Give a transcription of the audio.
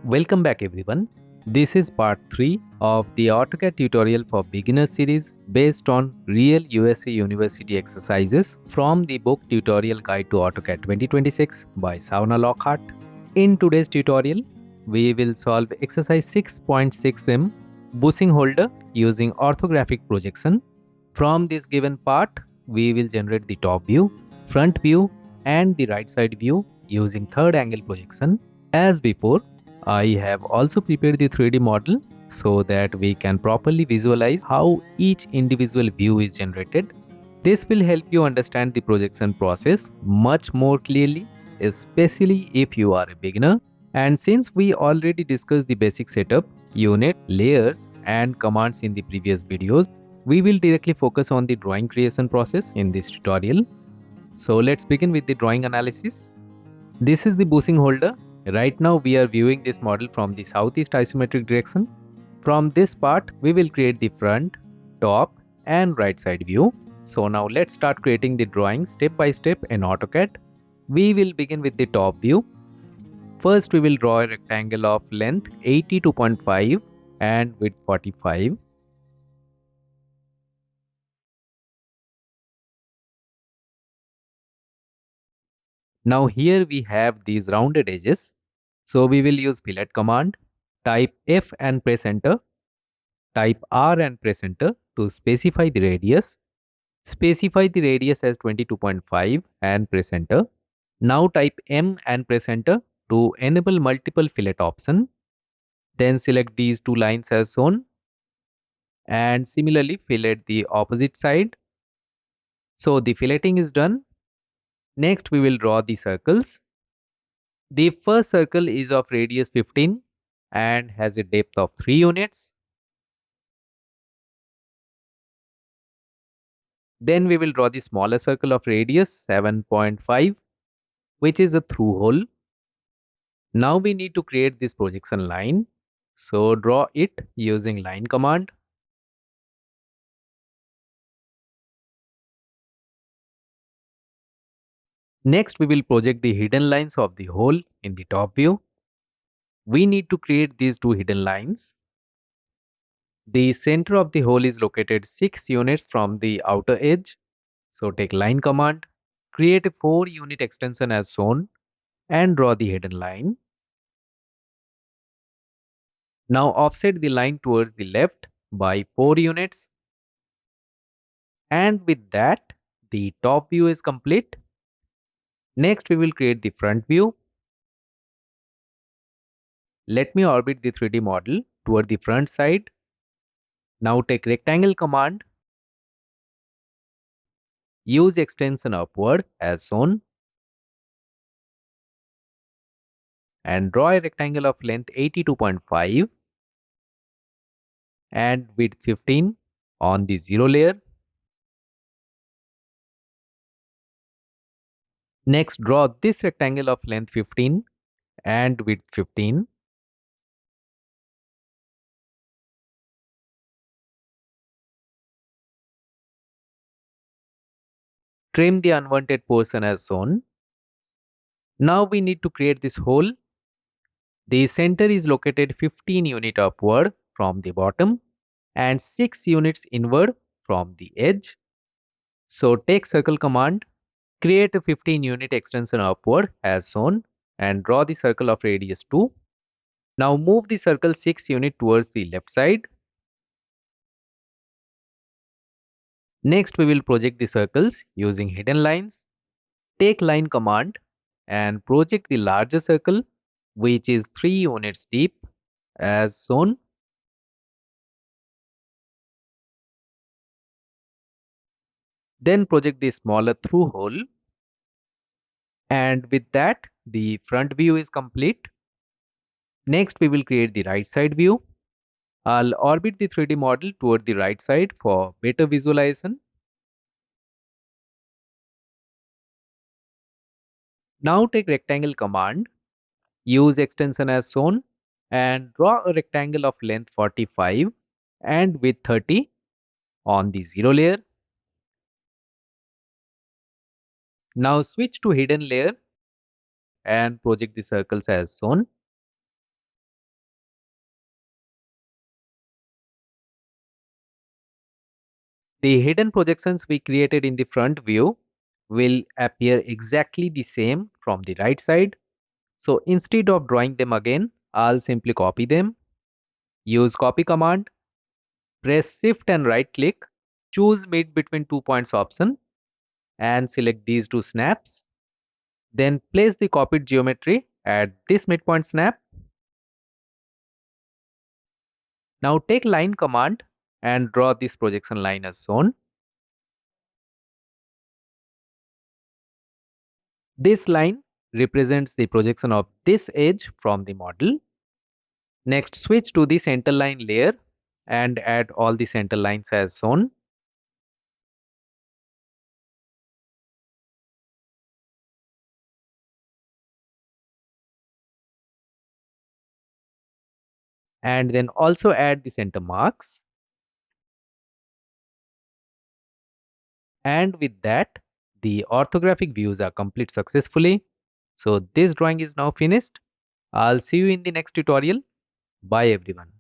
Welcome back everyone. This is part 3 of the AutoCAD tutorial for beginner series based on real USA University exercises from the book Tutorial Guide to AutoCAD 2026 by Shawna Lockhart. In today's tutorial, we will solve exercise 6.6m bushing holder using orthographic projection. From this given part, we will generate the top view, front view and the right side view using third angle projection. As before, I have also prepared the 3D model so that we can properly visualize how each individual view is generated. This will help you understand the projection process much more clearly, especially if you are a beginner. And since we already discussed the basic setup, unit, layers and commands in the previous videos, we will directly focus on the drawing creation process in this tutorial. So let's begin with the drawing analysis. This is the bushing holder. Right now we are viewing this model from the southeast isometric direction. From this part, we will create the front, top and right side view. So now let's start creating the drawing step by step in AutoCAD. We will begin with the top view. First we will draw a rectangle of length 82.5 and width 45. Now here we have these rounded edges. So we will use fillet command, type F and press enter, type R and press enter to specify the radius. Specify the radius as 22.5 and press enter. Now type M and press enter to enable multiple fillet option. Then select these two lines as shown and similarly fillet the opposite side. So the filleting is done. Next we will draw the circles. The first circle is of radius 15 and has a depth of 3 units. Then we will draw the smaller circle of radius 7.5, which is a through hole. Now we need to create this projection line. So draw it using line command. Next we will project the hidden lines of the hole in the top view. We need to create these two hidden lines. The center of the hole is located 6 units from the outer edge. So take line command, create a 4 unit extension as shown and draw the hidden line. Now offset the line towards the left by 4 units. And with that, the top view is complete. Next, we will create the front view. Let me orbit the 3D model toward the front side. Now take rectangle command. Use extension upward as shown. And draw a rectangle of length 82.5 and width 15 on the zero layer. Next, draw this rectangle of length 15 and width 15. Trim the unwanted portion as shown. Now we need to create this hole. The center is located 15 units upward from the bottom and 6 units inward from the edge. So take circle command, create a 15 unit extension upward as shown and draw the circle of radius 2. Now move the circle 6 unit towards the left side. Next we will project the circles using hidden lines. Take line command and project the larger circle which is 3 units deep as shown. Then project the smaller through hole. And with that, the front view is complete. Next, we will create the right side view. I'll orbit the 3D model toward the right side for better visualization. Now take rectangle command, use extension as shown and draw a rectangle of length 45 and width 30 on the zero layer. Now switch to hidden layer and project the circles as shown. The hidden projections we created in the front view will appear exactly the same from the right side. So instead of drawing them again, I'll simply copy them. Use copy command, press shift and right click, choose mid between 2 points option and select these two snaps. Then place the copied geometry at this midpoint snap. Now take line command and draw this projection line as shown. This line represents the projection of this edge from the model. Next, switch to the center line layer and add all the center lines as shown. And then also add the center marks. And with that, the orthographic views are complete successfully. So this drawing is now finished. I'll see you in the next tutorial. Bye everyone.